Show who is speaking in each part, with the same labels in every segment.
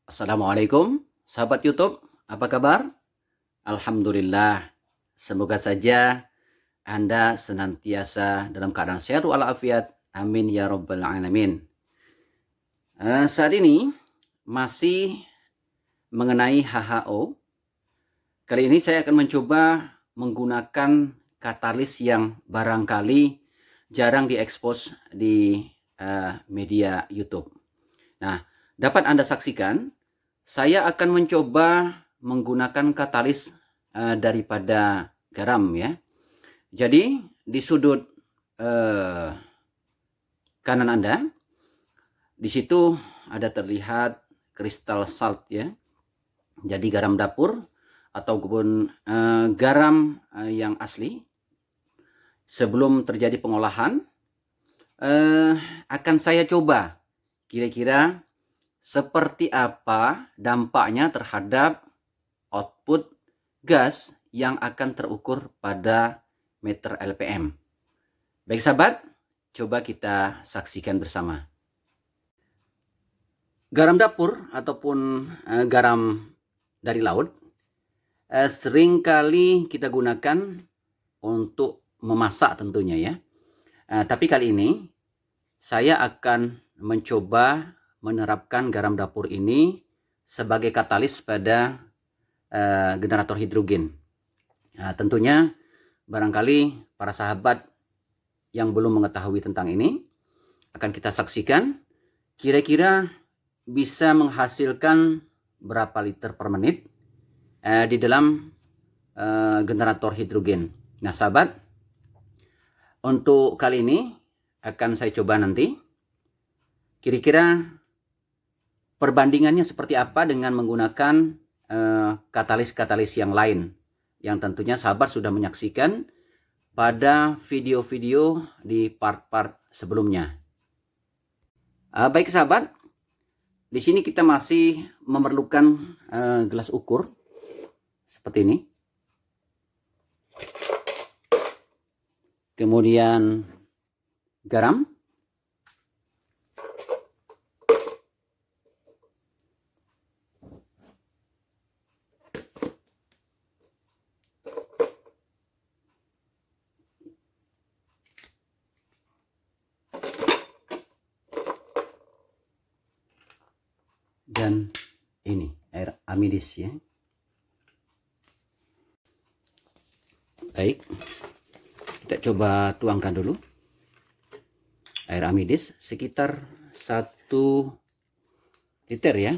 Speaker 1: Assalamualaikum, sahabat YouTube, apa kabar? Alhamdulillah, semoga saja Anda senantiasa dalam keadaan sehat walafiat. Amin ya Rabbal Alamin. Saat ini masih mengenai HHO. Kali ini saya akan mencoba menggunakan katalis yang barangkali jarang diekspos di media YouTube. Nah, dapat Anda saksikan, saya akan mencoba menggunakan katalis daripada garam ya. Jadi di sudut kanan Anda, di situ ada terlihat kristal salt ya. Jadi garam dapur ataupun garam yang asli. Sebelum terjadi pengolahan, akan saya coba kira-kira seperti apa dampaknya terhadap output gas yang akan terukur pada meter LPM. Baik sahabat, coba kita saksikan bersama. Garam dapur ataupun garam dari laut seringkali kita gunakan untuk memasak tentunya ya. Tapi kali ini saya akan mencoba menerapkan garam dapur ini sebagai katalis pada generator hidrogen. Nah, tentunya barangkali para sahabat yang belum mengetahui tentang ini akan kita saksikan kira-kira bisa menghasilkan berapa liter per menit di dalam generator hidrogen. Nah sahabat, untuk kali ini akan saya coba nanti kira-kira perbandingannya seperti apa dengan menggunakan katalis-katalis yang lain yang tentunya sahabat sudah menyaksikan pada video-video di part-part sebelumnya. Baik sahabat, di sini kita masih memerlukan gelas ukur seperti ini. Kemudian garam. Dan ini air amidis ya. Baik, kita coba tuangkan dulu air amidis sekitar 1 liter ya.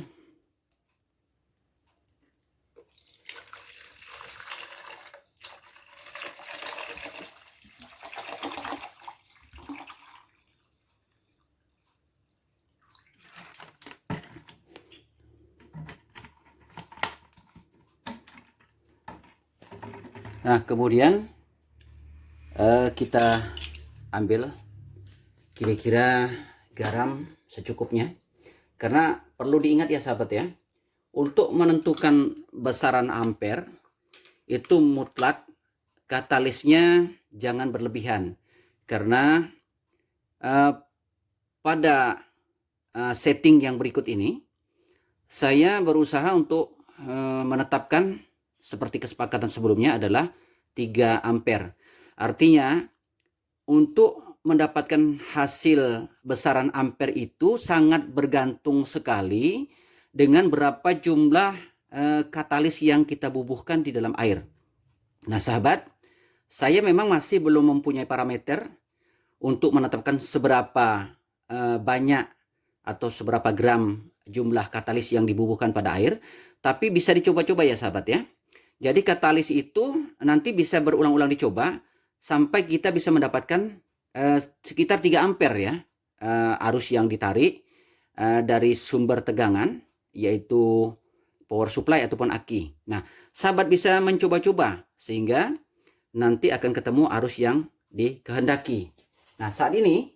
Speaker 1: Nah, kemudian kita ambil kira-kira garam secukupnya. Karena perlu diingat ya sahabat ya, untuk menentukan besaran ampere itu mutlak katalisnya jangan berlebihan. Karena pada setting yang berikut ini saya berusaha untuk menetapkan seperti kesepakatan sebelumnya adalah 3 ampere. Artinya untuk mendapatkan hasil besaran ampere itu sangat bergantung sekali dengan berapa jumlah katalis yang kita bubuhkan di dalam air. Nah sahabat, saya memang masih belum mempunyai parameter untuk menetapkan seberapa banyak atau seberapa gram jumlah katalis yang dibubuhkan pada air. Tapi bisa dicoba-coba ya sahabat ya. Jadi katalis itu nanti bisa berulang-ulang dicoba sampai kita bisa mendapatkan sekitar 3 ampere ya arus yang ditarik dari sumber tegangan yaitu power supply ataupun aki. Nah, sahabat bisa mencoba-coba sehingga nanti akan ketemu arus yang dikehendaki. Nah, saat ini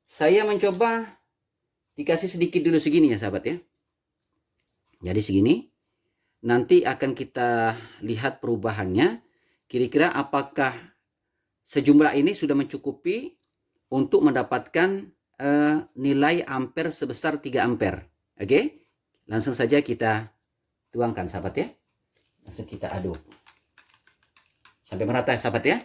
Speaker 1: saya mencoba dikasih sedikit dulu segini ya sahabat ya. Jadi segini. Nanti akan kita lihat perubahannya. Kira-kira apakah sejumlah ini sudah mencukupi untuk mendapatkan nilai ampere sebesar 3 ampere. Oke? langsung saja kita tuangkan sahabat ya. Langsung kita aduk sampai merata sahabat ya.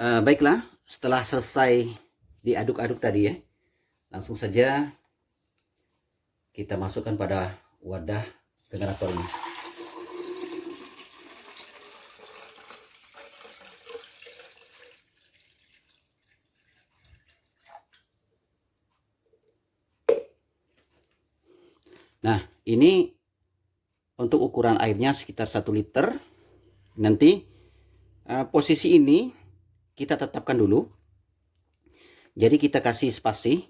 Speaker 1: Baiklah, setelah selesai diaduk-aduk tadi ya, langsung saja kita masukkan pada wadah generator ini. Nah, ini untuk ukuran airnya sekitar 1 liter. Nanti posisi ini kita tetapkan dulu. Jadi kita kasih spasi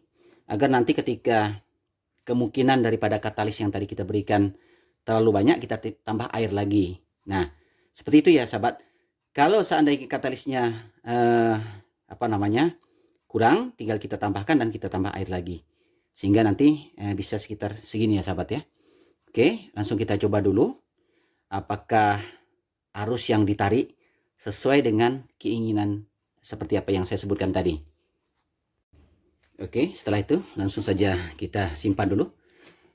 Speaker 1: agar nanti ketika kemungkinan daripada katalis yang tadi kita berikan terlalu banyak, kita tambah air lagi. Nah, seperti itu ya sahabat. Kalau seandainya katalisnya kurang, tinggal kita tambahkan dan kita tambah air lagi. Sehingga nanti bisa sekitar segini ya sahabat ya. Oke, langsung kita coba dulu apakah arus yang ditarik sesuai dengan keinginan seperti apa yang saya sebutkan tadi. Oke, setelah itu langsung saja kita simpan dulu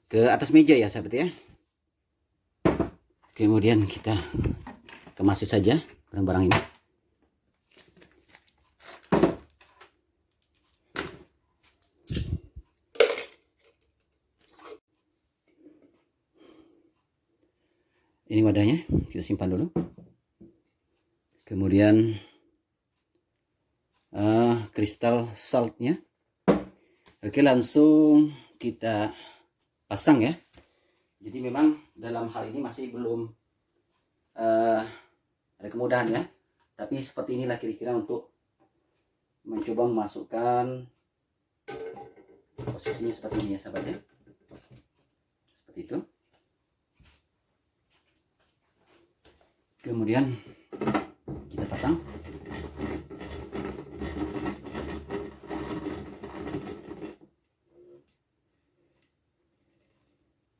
Speaker 1: ke atas meja ya sahabat ya. Kemudian kita kemasi saja barang-barang ini. Ini wadahnya, kita simpan dulu. Kemudian kristal saltnya. Oke, langsung kita pasang ya. Jadi memang dalam hal ini masih belum ada kemudahan ya. Tapi seperti inilah kira-kira untuk mencoba memasukkan posisinya seperti ini ya sahabat ya. Seperti itu. Kemudian kita pasang.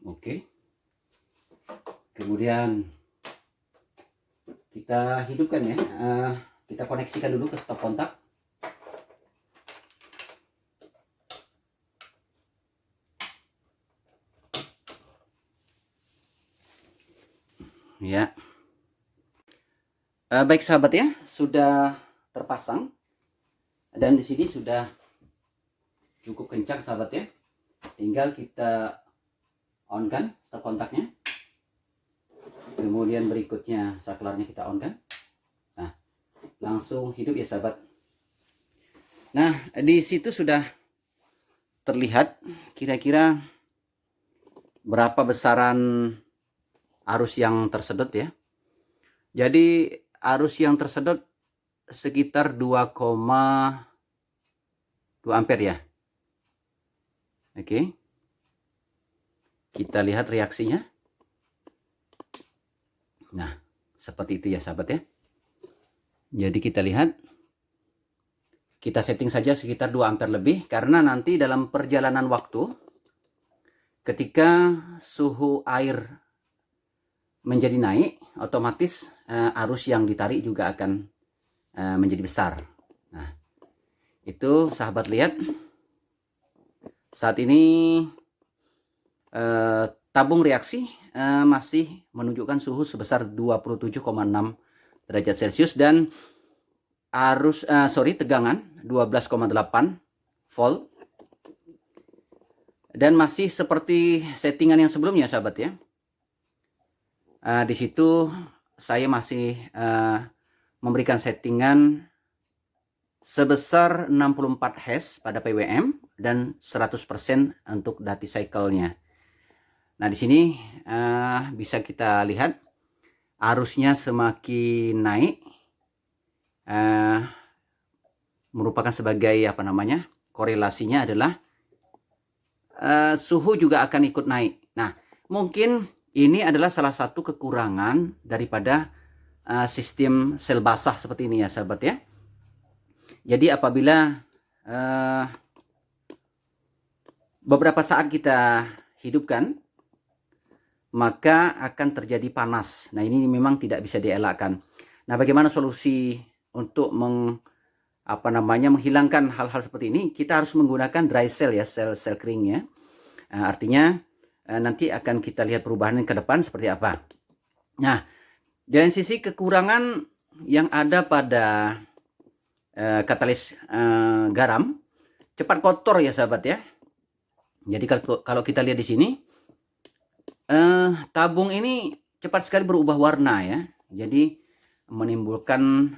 Speaker 1: Oke. Kemudian kita hidupkan ya. Kita koneksikan dulu ke stop kontak. Ya. Baik sahabat ya, sudah terpasang dan di sini sudah cukup kencang sahabat ya. Tinggal kita on kan stop kontaknya. Kemudian berikutnya saklarnya kita on kan. Nah, langsung hidup ya sahabat. Nah, di situ sudah terlihat kira-kira berapa besaran arus yang tersedot ya. Jadi arus yang tersedot sekitar 2,2 ampere ya. Oke. Kita lihat reaksinya. Nah, seperti itu ya sahabat ya. Jadi kita lihat. Kita setting saja sekitar 2 ampere lebih. Karena nanti dalam perjalanan waktu, ketika suhu air menjadi naik, otomatis arus yang ditarik juga akan menjadi besar. Nah, itu sahabat lihat. Saat ini tabung reaksi masih menunjukkan suhu sebesar 27,6 derajat Celcius dan tegangan 12,8 volt. Dan masih seperti settingan yang sebelumnya sahabat ya. Di situ saya masih memberikan settingan sebesar 64 Hz pada PWM dan 100% untuk Dati cycle-nya. Nah, di sini bisa kita lihat arusnya semakin naik, merupakan sebagai korelasinya adalah suhu juga akan ikut naik. Nah, mungkin ini adalah salah satu kekurangan daripada sistem sel basah seperti ini ya sahabat ya. Jadi apabila beberapa saat kita hidupkan, maka akan terjadi panas. Nah, ini memang tidak bisa dielakkan. Nah, bagaimana solusi untuk menghilangkan hal-hal seperti ini, kita harus menggunakan dry cell ya, sel kering ya. Artinya nanti akan kita lihat perubahan ke depan seperti apa. Nah, dari sisi kekurangan yang ada pada katalis garam, cepat kotor ya sahabat ya. Jadi kalau kita lihat di sini, tabung ini cepat sekali berubah warna ya. Jadi menimbulkan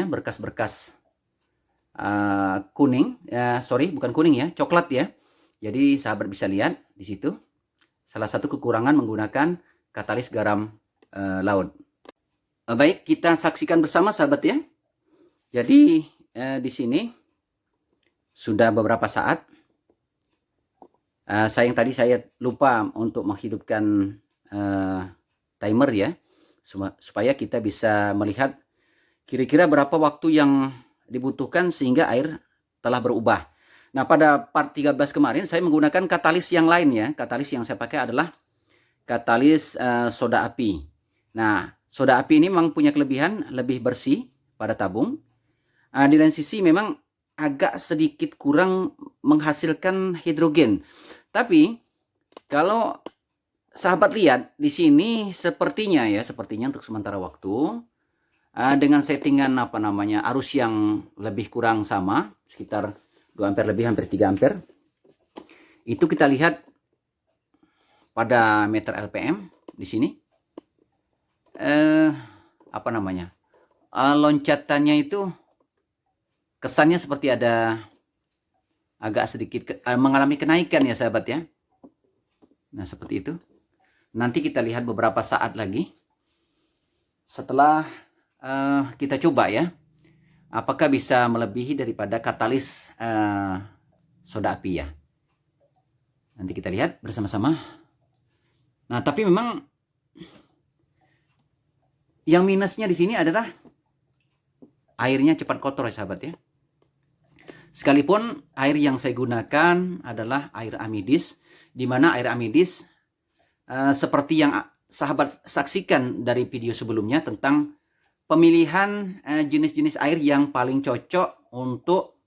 Speaker 1: berkas-berkas kuning, bukan kuning ya, coklat ya. Jadi sahabat bisa lihat di situ salah satu kekurangan menggunakan katalis garam laut. Baik, kita saksikan bersama sahabat ya. Jadi di sini sudah beberapa saat. Sayang tadi saya lupa untuk menghidupkan timer ya, supaya kita bisa melihat kira-kira berapa waktu yang dibutuhkan sehingga air telah berubah. Nah, pada part 13 kemarin saya menggunakan katalis yang lain ya. Katalis yang saya pakai adalah katalis soda api. Nah, soda api ini memang punya kelebihan lebih bersih pada tabung. Di lain sisi memang agak sedikit kurang menghasilkan hidrogen. Tapi kalau sahabat lihat di sini sepertinya untuk sementara waktu dengan settingan arus yang lebih kurang sama, sekitar 2 ampere lebih, hampir 3 ampere. Itu kita lihat pada meter LPM di sini. Loncatannya itu kesannya seperti ada agak sedikit mengalami kenaikan ya sahabat ya. Nah, seperti itu. Nanti kita lihat beberapa saat lagi setelah kita coba ya, apakah bisa melebihi daripada katalis soda api ya. Nanti kita lihat bersama-sama. Nah, tapi memang yang minusnya di sini adalah airnya cepat kotor ya sahabat ya. Sekalipun air yang saya gunakan adalah air amidis, di mana air amidis seperti yang sahabat saksikan dari video sebelumnya tentang pemilihan jenis-jenis air yang paling cocok untuk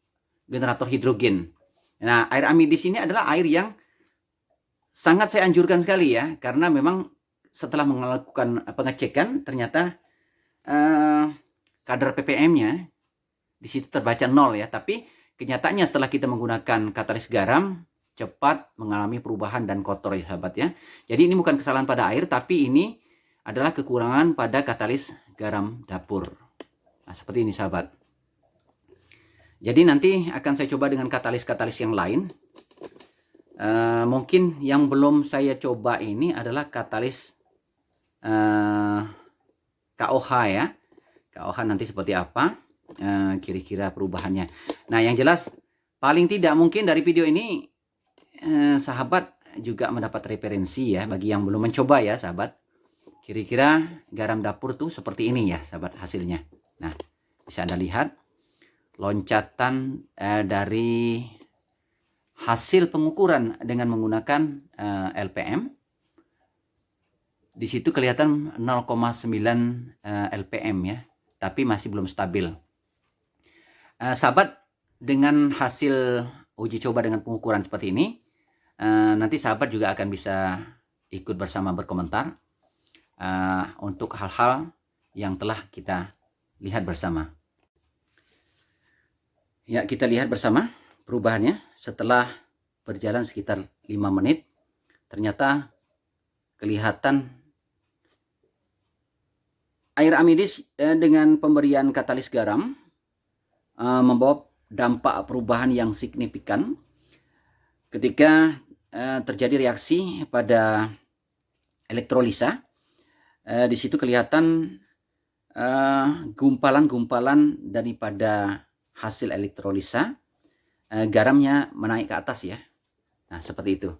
Speaker 1: generator hidrogen. Nah, air amidis ini adalah air yang sangat saya anjurkan sekali ya, karena memang setelah melakukan pengecekan ternyata kadar ppm-nya di situ terbaca 0 ya, tapi kenyataannya setelah kita menggunakan katalis garam cepat mengalami perubahan dan kotor ya sahabat ya. Jadi ini bukan kesalahan pada air, tapi ini adalah kekurangan pada katalis garam dapur. Nah, seperti ini sahabat. Jadi nanti akan saya coba dengan katalis-katalis yang lain. Mungkin yang belum saya coba ini adalah katalis KOH ya. KOH nanti seperti apa kira-kira perubahannya. Nah, yang jelas paling tidak mungkin dari video ini sahabat juga mendapat referensi ya bagi yang belum mencoba ya sahabat. Kira-kira garam dapur tuh seperti ini ya sahabat hasilnya. Nah, bisa Anda lihat loncatan dari hasil pengukuran dengan menggunakan LPM. Di situ kelihatan 0,9 LPM ya, tapi masih belum stabil. Sahabat, dengan hasil uji coba dengan pengukuran seperti ini, nanti sahabat juga akan bisa ikut bersama berkomentar untuk hal-hal yang telah kita lihat bersama. Ya, kita lihat bersama perubahannya setelah berjalan sekitar 5 menit. Ternyata kelihatan air amidis dengan pemberian katalis garam membawa dampak perubahan yang signifikan ketika terjadi reaksi pada elektrolisa. Di situ kelihatan gumpalan-gumpalan daripada hasil elektrolisa, garamnya menaik ke atas ya. Nah, seperti itu.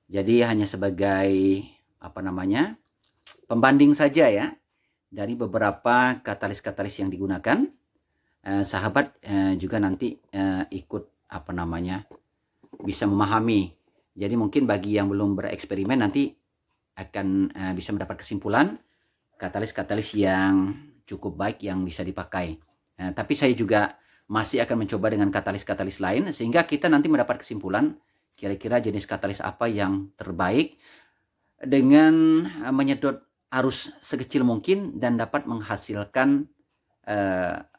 Speaker 1: Jadi hanya sebagai pembanding saja ya dari beberapa katalis-katalis yang digunakan. Sahabat juga nanti ikut bisa memahami. Jadi mungkin bagi yang belum bereksperimen nanti akan bisa mendapat kesimpulan katalis-katalis yang cukup baik yang bisa dipakai. Tapi saya juga masih akan mencoba dengan katalis-katalis lain sehingga kita nanti mendapat kesimpulan kira-kira jenis katalis apa yang terbaik dengan menyedot arus sekecil mungkin dan dapat menghasilkan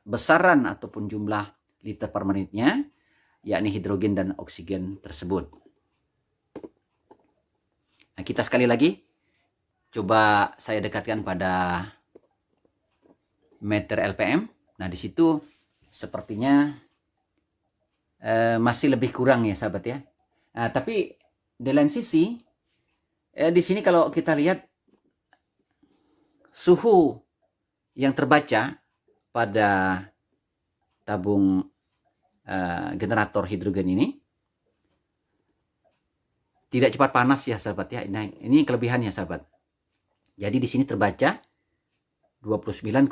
Speaker 1: besaran ataupun jumlah liter per menitnya, yakni hidrogen dan oksigen tersebut. Nah, kita sekali lagi coba saya dekatkan pada meter LPM. Nah, di situ sepertinya masih lebih kurang ya sahabat ya. Tapi di lain sisi di sini kalau kita lihat suhu yang terbaca pada tabung generator hidrogen ini tidak cepat panas ya sahabat ya. Nah, ini kelebihannya sahabat. Jadi di sini terbaca 29,5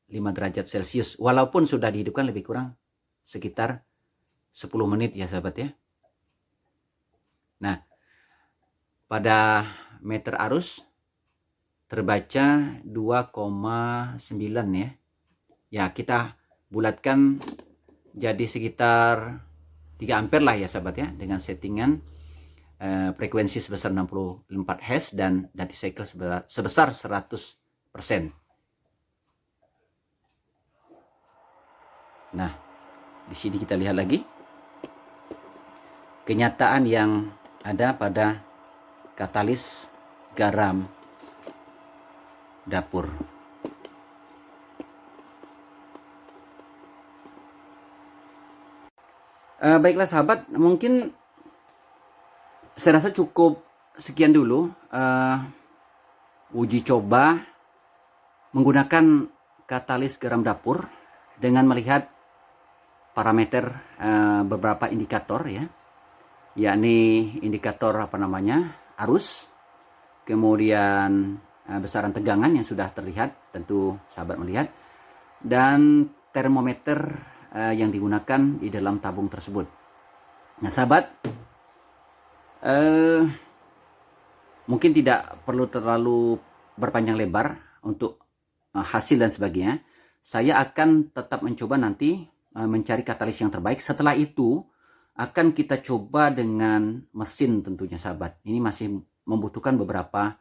Speaker 1: derajat Celcius walaupun sudah dihidupkan lebih kurang sekitar 10 menit ya sahabat ya. Nah, pada meter arus terbaca 2,9 ya. Ya, kita bulatkan jadi sekitar 3 ampere lah ya sahabat ya, dengan settingan frekuensi sebesar 64 Hz dan duty cycle sebesar 100%. Nah, di sini kita lihat lagi kenyataan yang ada pada katalis garam dapur. Baiklah sahabat, mungkin saya rasa cukup sekian dulu uji coba menggunakan katalis garam dapur dengan melihat parameter beberapa indikator ya, yakni indikator arus, kemudian besaran tegangan yang sudah terlihat, tentu sahabat melihat, dan termometer yang digunakan di dalam tabung tersebut. Nah sahabat, mungkin tidak perlu terlalu berpanjang lebar untuk hasil dan sebagainya. Saya akan tetap mencoba nanti mencari katalis yang terbaik. Setelah itu akan kita coba dengan mesin tentunya sahabat. Ini masih membutuhkan beberapa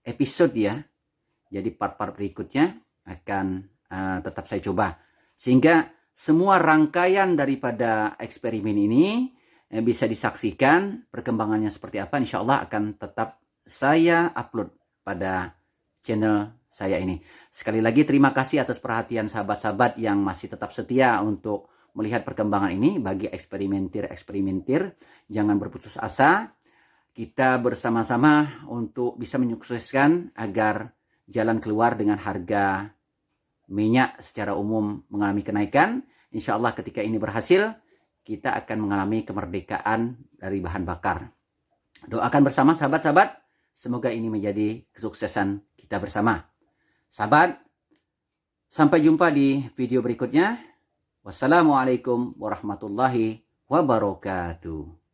Speaker 1: episode ya. Jadi part-part berikutnya akan tetap saya coba. Sehingga semua rangkaian daripada eksperimen ini bisa disaksikan perkembangannya seperti apa. Insya Allah akan tetap saya upload pada channel saya ini. Sekali lagi terima kasih atas perhatian sahabat-sahabat yang masih tetap setia untuk melihat perkembangan ini. Bagi eksperimentir, jangan berputus asa. Kita bersama-sama untuk bisa menyukseskan agar jalan keluar dengan harga minyak secara umum mengalami kenaikan. Insya Allah ketika ini berhasil, kita akan mengalami kemerdekaan dari bahan bakar. Doakan bersama sahabat-sahabat, semoga ini menjadi kesuksesan kita bersama. Sahabat, sampai jumpa di video berikutnya. Wassalamualaikum warahmatullahi wabarakatuh.